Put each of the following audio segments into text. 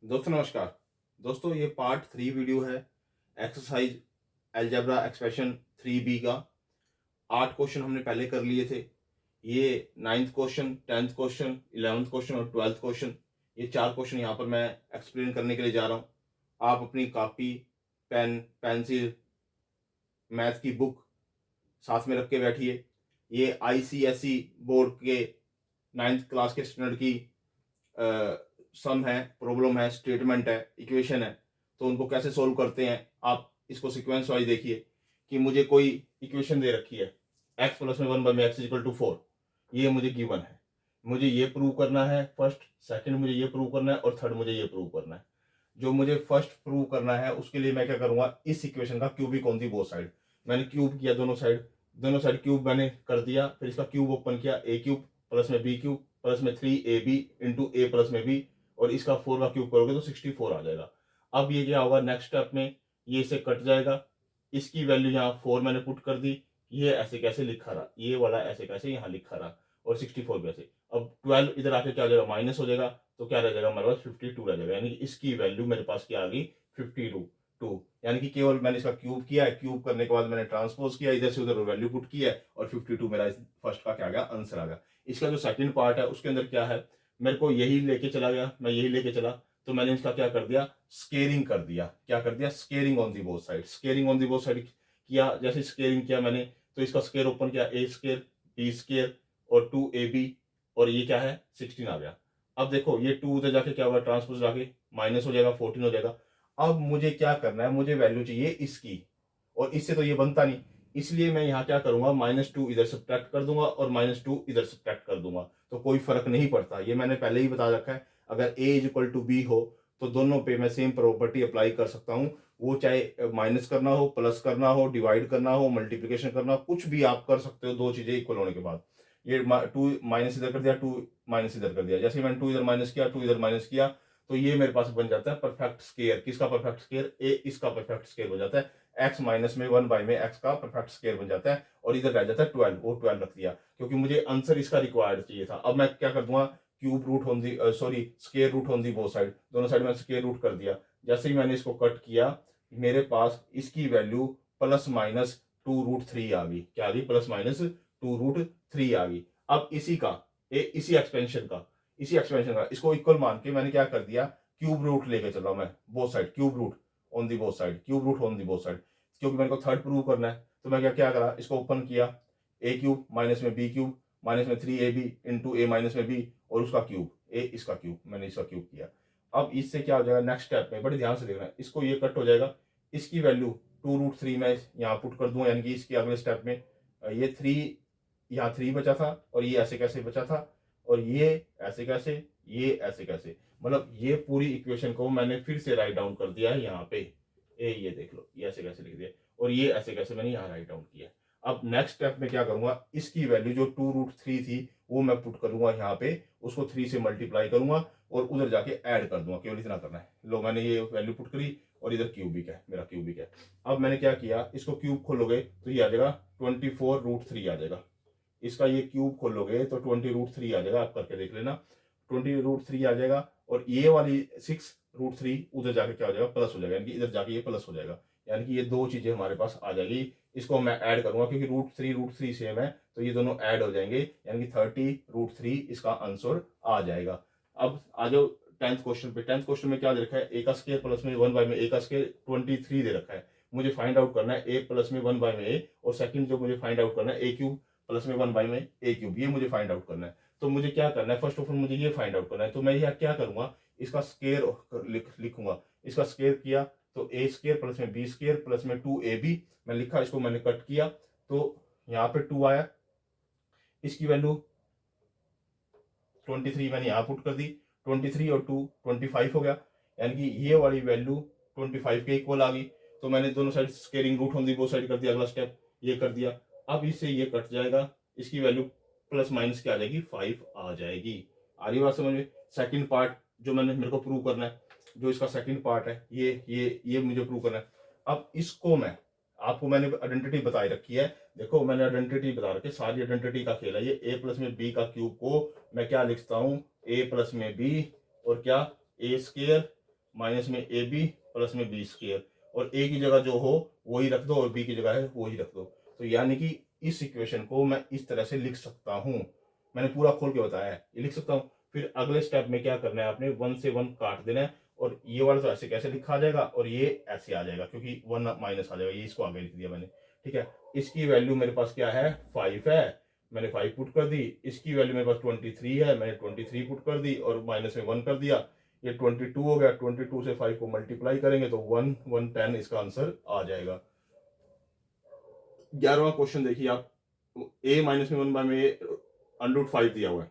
दोस्तों नमस्कार। दोस्तों ये पार्ट 3 वीडियो है एक्सरसाइज अलजेब्रा एक्सप्रेशन 3B का। 8 क्वेश्चन हमने पहले कर लिए थे। ये 9th question, 10th question, 11th question और 12th क्वेश्चन, ये 4 क्वेश्चन यहाँ पर मैं एक्सप्लेन करने के लिए जा रहा हूँ। आप अपनी कॉपी, पेन, पेंसिल, मैथ की बुक साथ में रख के बैठिए। ये ICSE बोर्ड के 9th क्लास के स्टूडेंट की सम है, प्रॉब्लम है, स्टेटमेंट है, इक्वेशन है, तो उनको कैसे सोल्व करते हैं। आप इसको सीक्वेंस वाइज देखिए कि मुझे कोई इक्वेशन दे रखी है, x प्लस में 1/x=4, ये मुझे गिवन है। मुझे ये प्रूव करना है फर्स्ट, सेकंड मुझे ये प्रूव करना है और थर्ड मुझे ये प्रूव करना है। जो मुझे फर्स्ट प्रूव करना है उसके लिए मैं क्या करूंगा, इस इक्वेशन का cubic on the both side. मैंने क्यूब किया दोनों साइड क्यूब मैंने कर दिया। फिर इसका क्यूब ओपन किया, a³ प्लस में b³ प्लस में 3ab इंटू a प्लस में b, और इसका 4 का क्यूब करोगे तो 64 आ जाएगा। अब ये क्या होगा, नेक्स्ट स्टेप में ये इसे कट जाएगा, इसकी वैल्यू यहाँ 4 मैंने पुट कर दी, ये ऐसे कैसे लिखा रहा, ये वाला ऐसे कैसे यहाँ लिखा रहा, और 64 कैसे। अब 12 इधर आके क्या हो जाएगा, माइनस हो जाएगा, तो क्या रह जाएगा हमारे पास 52 रह जाएगा। यानी कि इसकी वैल्यू मेरे पास क्या आ गई, 52। यानी कि केवल मैंने इसका क्यूब किया है, क्यूब करने के बाद मैंने ट्रांसपोज किया, इधर से उधर वैल्यू पुट किया है, और 52 मेरा फर्स्ट का क्या आ गया, आंसर आ गया। इसका जो सेकंड पार्ट है उसके अंदर क्या है, मेरे को यही लेके चला गया, मैं यही लेके चला, तो मैंने इसका क्या कर दिया, स्केयरिंग कर दिया। क्या कर दिया, squaring on the both side. Squaring on the both side किया, जैसे स्केयरिंग किया मैंने, तो इसका स्केयर ओपन किया, a² b² और 2ab, और ये क्या है 16 आ गया। अब देखो ये 2 उधर जाके क्या होगा, ट्रांसपोज जाके माइनस हो जाएगा, 14 हो जाएगा। अब मुझे क्या करना है, मुझे वैल्यू चाहिए इसकी, और इससे तो ये बनता नहीं, इसलिए मैं यहाँ क्या करूंगा, -2 इधर सब्ट्रैक्ट कर दूंगा और -2 इधर सब्ट्रैक्ट कर दूंगा, तो कोई फर्क नहीं पड़ता। ये मैंने पहले ही बता रखा है, अगर a=b हो तो दोनों पे मैं सेम प्रॉपर्टी अप्लाई कर सकता हूँ। वो चाहे माइनस करना हो, प्लस करना हो, डिवाइड करना हो, मल्टीप्लिकेशन करना हो, कुछ भी आप कर सकते हो दो चीजें इक्वल होने के बाद। ये 2 माइनस इधर कर दिया, 2 माइनस इधर कर दिया, जैसे मैंने 2 इधर माइनस किया, 2 इधर माइनस किया, तो ये मेरे पास बन जाता है परफेक्ट स्केयर। किसका परफेक्ट स्केयर, ए इसका परफेक्ट स्केयर बन जाता है। x माइनस में 1 बाई में x का परफेक्ट स्केयर बन जाता है, और इधर रह जाता है 12, वो 12 रख दिया, क्योंकि मुझे आंसर इसका रिक्वायर्ड चाहिए था। अब मैं क्या कर दूंगा, cube root on the sorry square root on the both side, दोनों साइड में स्केयर रूट कर दिया। जैसे ही मैंने इसको कट किया, मेरे पास इसकी वैल्यू +-2√3 आ गई। क्या आ गई, +-2√3 आ गई। अब इसी एक्सपेंशन का इसको इक्वल मान के मैंने क्या कर दिया, क्यूब रूट लेके चला मैं both side, cube root on the both side, cube root on the both side, क्योंकि मेरे को थर्ड प्रूव करना है। तो मैं क्या क्या करा, इसको ओपन किया, a³ माइनस में b³ माइनस में 3ab इंटू a माइनस में b, और उसका क्यूब a, इसका क्यूब, मैंने इसका क्यूब किया। अब इससे क्या हो जाएगा, नेक्स्ट स्टेप में बड़े ध्यान से देखना है, इसको ये कट हो जाएगा, इसकी वैल्यू 2√3 मैं यहाँ पुट कर दूंगा, यानी कि इसके अगले स्टेप में ये 3, यहाँ 3 बचा था, और ये ऐसे कैसे बचा था, और ये ऐसे कैसे, ये ऐसे कैसे, मतलब ये पूरी इक्वेशन को मैंने फिर से राइट डाउन कर दिया है यहाँ पे। ये देख लो, ये ऐसे कैसे लिख दिया, और ये ऐसे कैसे मैंने यहाँ राइट डाउन किया। अब नेक्स्ट स्टेप में क्या करूंगा, इसकी वैल्यू जो 2√3 थी वो मैं पुट करूंगा यहाँ पे, उसको 3 से मल्टीप्लाई करूंगा और उधर जाके ऐड कर दूंगा, केवल इतना करना है। लो मैंने ये वैल्यू पुट करी, और इधर क्यूबिक है, मेरा क्यूबिक है। अब मैंने क्या किया, इसको क्यूब खोलोगे तो ये आ जाएगा 24√3 आ जाएगा। इसका ये क्यूब खोलोगे तो 20√3 आ जाएगा, आप करके देख लेना, 20√3 आ जाएगा। और ये वाली 6√3 उधर जाके क्या हो जाएगा, प्लस हो जाएगा, यानी कि इधर जाके ये प्लस हो जाएगा। यानी कि ये दो चीजें हमारे पास आ जाएगी। इसको मैं ऐड करूंगा, क्योंकि √3 सेम है, तो ये दोनों ऐड हो जाएंगे, यानी कि 30√3 इसका आंसर आ जाएगा। अब आ जाओ 10th क्वेश्चन पे। 10th क्वेश्चन में क्या दे रखा है, a का स्केयर प्लस में 1 बाई में a का स्केयर 23 दे रखा है। मुझे फाइंड आउट करना है a प्लस में 1 बाई में a, और सेकंड जो मुझे फाइंड आउट करना है a³ प्लस में 1 बाई में a³, ये मुझे फाइंड आउट करना है। तो मुझे क्या करना है, फर्स्ट ऑफ ऑल मुझे ये फाइंड आउट करना है, तो मैं यहाँ क्या करूंगा, इसका स्केयर लिखूंगा। इसका स्केयर किया तो a² प्लस में b² प्लस में 2ab मैं लिखा, इसको मैंने कट किया, तो यहाँ पे 2 आया, इसकी वैल्यू 23 मैंने यहाँ पुट कर दी, 23 और 2 25 हो गया, यानी कि ये वाली वैल्यू 25 के इक्वल आ गई। तो मैंने दोनों side squaring root on the both side कर दिया, अगला स्टेप ये कर दिया। अब इससे ये कट जाएगा, इसकी वैल्यू प्लस माइनस क्या आ जाएगी, 5 आ जाएगी। आ रही बात समझ में। सेकंड पार्ट जो मेरे को प्रूव करना है, जो इसका सेकंड पार्ट है, ये मुझे प्रूव करना है। अब इसको मैं आपको मैंने आइडेंटिटी बताई रखी है, देखो मैंने आइडेंटिटी बता रखी है, सारी आइडेंटिटी का खेल है ये। a प्लस में b का क्यूब को मैं क्या लिखता हूं, a प्लस में b और क्या a² माइनस में ए बी प्लस में बी स्क्वायर, और ए की जगह जो हो वही रख दो और बी की जगह है वही रख दो। तो यानी कि इस इक्वेशन को मैं इस तरह से लिख सकता हूँ, मैंने पूरा खोल के बताया है, ये लिख सकता हूँ। फिर अगले स्टेप में क्या करना है, आपने 1 से 1 काट देना है, और ये वाला तो ऐसे कैसे लिखा आ जाएगा और ये ऐसे आ जाएगा क्योंकि 1 माइनस आ जाएगा, ये इसको आगे लिख दिया मैंने। ठीक है, इसकी वैल्यू मेरे पास क्या है 5 है, मैंने 5 पुट कर दी। इसकी वैल्यू मेरे पास 23 है, मैंने 23 पुट कर दी और माइनस में 1 कर दिया, ये 22 हो गया। 22 से 5 को मल्टीप्लाई करेंगे तो 1 1 10 इसका आंसर आ जाएगा। 11वां क्वेश्चन देखिए आप, a माइनस में 1 बाय में √5 दिया हुआ है,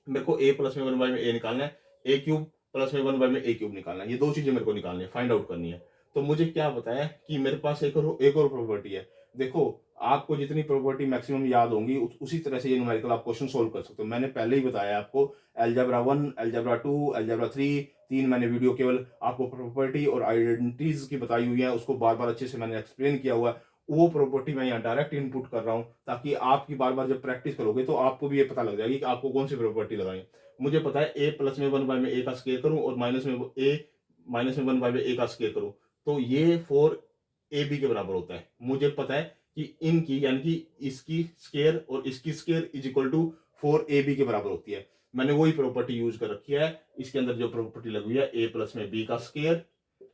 मेरे को a प्लस में 1 बाय में a निकालना है, a क्यूब प्लस में 1 बाय में a क्यूब निकालना है। ये दो चीजें मेरे को निकालनी है, फाइंड आउट करनी है। तो मुझे क्या बताया कि मेरे पास एक और प्रॉपर्टी है। देखो, आपको जितनी प्रॉपर्टी मैक्सिमम याद होंगी उसी तरह से ये न्यूमेरिकल आप क्वेश्चन सोल्व कर सकते हो। मैंने पहले ही बताया आपको, अलजेब्रा 1, अलजेब्रा 2, अलजेब्रा 3 मैंने वीडियो केवल आपको प्रॉपर्टी और आइडेंटिटीज की बताई हुई है, उसको बार बार अच्छे से मैंने एक्सप्लेन किया हुआ है। वो प्रॉपर्टी मैं यहाँ डायरेक्ट इनपुट कर रहा हूँ ताकि आपकी बार बार जब प्रैक्टिस करोगे तो आपको भी ये पता लग जाएगी कि आपको कौन सी प्रॉपर्टी लगानी। मुझे पता है a प्लस में 1 बाय में a का स्क्वायर करूं और माइनस में 1 बाय में a का स्क्वायर करूं, तो ये 4ab के बराबर होता है। मुझे पता है कि इनकी यानी कि इसकी स्क्वायर और इसकी square is equal to 4ab के बराबर होती है। मैंने वही प्रॉपर्टी यूज कर रखी है। इसके अंदर जो प्रॉपर्टी लगी हुई है a प्लस में b का स्क्वायर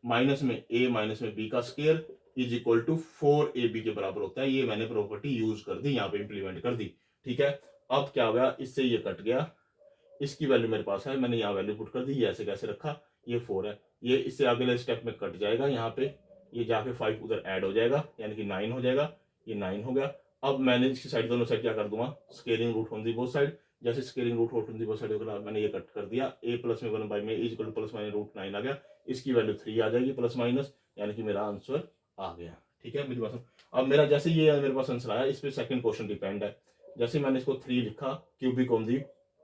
माइनस में a माइनस में b का square is equal to 4ab के बराबर होता है। ये मैंने प्रॉपर्टी यूज कर दी, यहाँ पे इंप्लीमेंट कर दी। ठीक है, अब क्या हो गया, इससे ये कट गया, इसकी वैल्यू मेरे पास है, मैंने यहाँ वैल्यू पुट कर दी, ये ऐसे कैसे रखा, ये 4 है, ये इससे अगले स्टेप में कट जाएगा, यहाँ पे ये जाके 5 उधर ऐड हो जाएगा यानी कि 9 हो जाएगा, ये 9 हो गया। अब मैंने इसकी साइड दोनों साइड क्या कर दूंगा, scaling root on the both side. जैसे scaling root on the both side होगा, मैंने ये कट कर दिया, a प्लस में 1 बाय में इज इक्वल प्लस माइनस √9 आ गया, इसकी वैल्यू 3 आ जाएगी प्लस माइनस, यानी कि मेरा आंसर आ गया। ठीक है मेरी बात। अब मेरा जैसे ये मेरे पास आंसर आया, इस पर सेकंड क्वेश्चन डिपेंड है। जैसे मैंने इसको 3 लिखा, cubic on the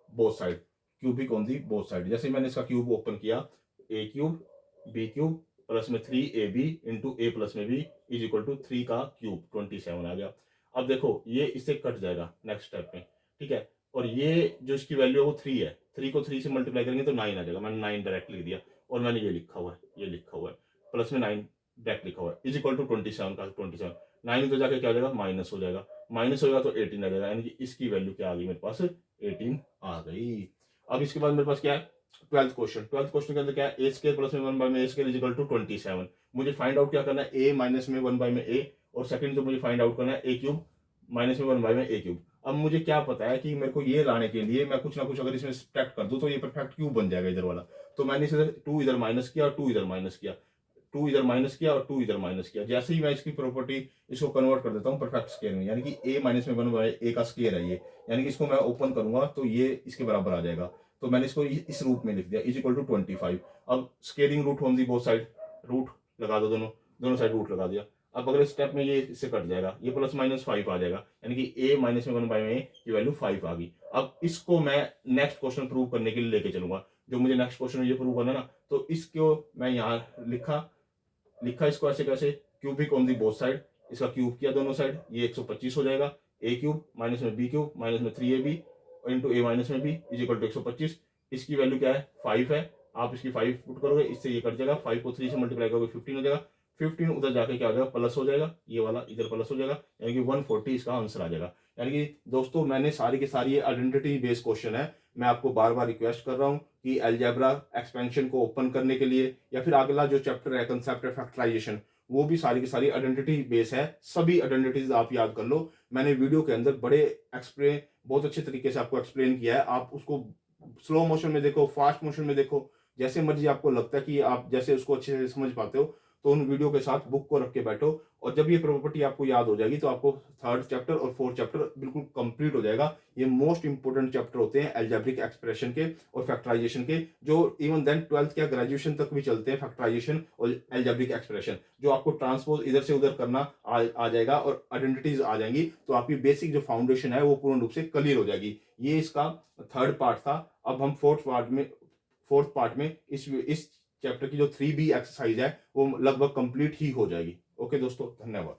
both side, cubic on the both side. जैसे मैंने इसका क्यूब ओपन किया, a cube b cube plus में 3ab इंटू a प्लस में b इज इक्वल टू 3 का क्यूब 27 आ गया। अब देखो ये इससे कट जाएगा नेक्स्ट स्टेप में। ठीक है, और ये जो इसकी वैल्यू है वो 3 है, 3 को 3 से मल्टीप्लाई करेंगे तो 9 आ जाएगा, मैंने 9 डायरेक्ट लिख दिया। और मैंने ये लिखा हुआ है, ये लिखा हुआ है प्लस में 9 डायरेक्ट लिखा हुआ है इज इक्वल टू 27 का 27, 9 तो जाके क्या हो जाएगा माइनस हो जाएगा, माइनस होगा तो 18 आ जाएगा, यानी कि इसकी वैल्यू क्या आ गई मेरे पास 18 आ गई। अब इसके बाद मेरे पास क्या है 12th क्वेश्चन। 12th क्वेश्चन के अंदर क्या है, a स्क्वायर प्लस में 1 बाय में a square is equal to 27। मुझे फाइंड आउट क्या करना है, a माइनस में 1 बाय में a, और सेकंड तो मुझे फाइंड आउट करना है a क्यूब माइनस में 1 बाय में a क्यूब। अब मुझे क्या पता है कि मेरे को ये लाने के लिए मैं कुछ ना कुछ अगर इसमें सब्ट्रैक्ट कर दूं तो ये परफेक्ट क्यूब बन जाएगा इधर वाला। तो मैंने इसे 2 इधर माइनस किया और 2 इधर माइनस किया, 2 इधर माइनस किया और 2 इधर माइनस किया। जैसे ही मैं इसकी प्रॉपर्टी इसको कन्वर्ट कर देता हूँ परफेक्ट स्क्वायर में, यानी कि a माइनस में 1 बाय a का स्क्वायर है ये, यानी कि इसको मैं ओपन करूंगा तो ये इसके बराबर आ जाएगा। तो मैंने इसको इस रूप में लिख दिया इज इक्वल टू 25। अब squaring root on the both side, root लगा दो, दोनों साइड रूट लगा दिया। अब अगले स्टेप में ये इससे कट जाएगा, ये प्लस माइनस 5 आ जाएगा, यानी कि a माइनस में 1 बाय में की वैल्यू 5 आ गई। अब इसको मैं नेक्स्ट क्वेश्चन प्रूव करने के लिए लेके चलूंगा, जो मुझे नेक्स्ट क्वेश्चन ये प्रूव करना ना, तो इसको मैं यहाँ लिखा इसको ऐसे कैसे, cubic on the both side, इसका क्यूब किया दोनों साइड, ये 125 हो जाएगा, a क्यूब माइनस में b क्यूब माइनस में 3ab इंटू a माइनस में b इज इक्वल टू 125। इसकी वैल्यू क्या है 5 है, आप इसकी 5 पुट करोगे, इससे ये कट जाएगा, 5 को 3 से मल्टीप्लाई करोगे 15 हो जाएगा, 15 उधर जाके क्या हो जाएगा प्लस हो जाएगा, ये वाला इधर प्लस हो जाएगा, यानी कि 140 इसका आंसर आ जाएगा। यानी कि दोस्तों मैंने सारी की सारी आइडेंटिटी बेस्ड क्वेश्चन है, मैं आपको बार बार रिक्वेस्ट कर रहा हूँ कि अलजेब्रा एक्सपेंशन को ओपन करने के लिए या फिर अगला जो चैप्टर है कंसेप्ट फैक्टराइजेशन, वो भी सारी की सारी आइडेंटिटी बेस है, सभी आइडेंटिटीज आप याद कर लो। मैंने वीडियो के अंदर बड़े एक्सप्लेन बहुत अच्छे तरीके से आपको एक्सप्लेन किया है, आप उसको स्लो मोशन में देखो, फास्ट मोशन में देखो, जैसे मर्जी आपको लगता है कि आप जैसे उसको अच्छे से समझ पाते हो, तो उन वीडियो के साथ बुक को रख के बैठो, और जब ये प्रॉपर्टी आपको याद हो जाएगी तो आपको 3rd चैप्टर और 4th चैप्टर बिल्कुल कंप्लीट हो जाएगा। ये मोस्ट इंपोर्टेंट चैप्टर होते हैं अलजेब्रिक एक्सप्रेशन के और फैक्टराइजेशन के, जो इवन देन 12th क्या ग्रेजुएशन तक भी चलते हैं, फैक्टराइजेशन और अलजेब्रिक एक्सप्रेशन, जो आपको ट्रांसपोज इधर से उधर करना आ जाएगा और आइडेंटिटीज आ जाएंगी, तो आपकी बेसिक जो फाउंडेशन है वो पूर्ण रूप से क्लियर हो जाएगी। ये इसका 3rd पार्ट था। अब हम 4th पार्ट में इस चैप्टर की जो 3B एक्सरसाइज है वो लगभग कंप्लीट ही हो जाएगी। ओके दोस्तों, धन्यवाद।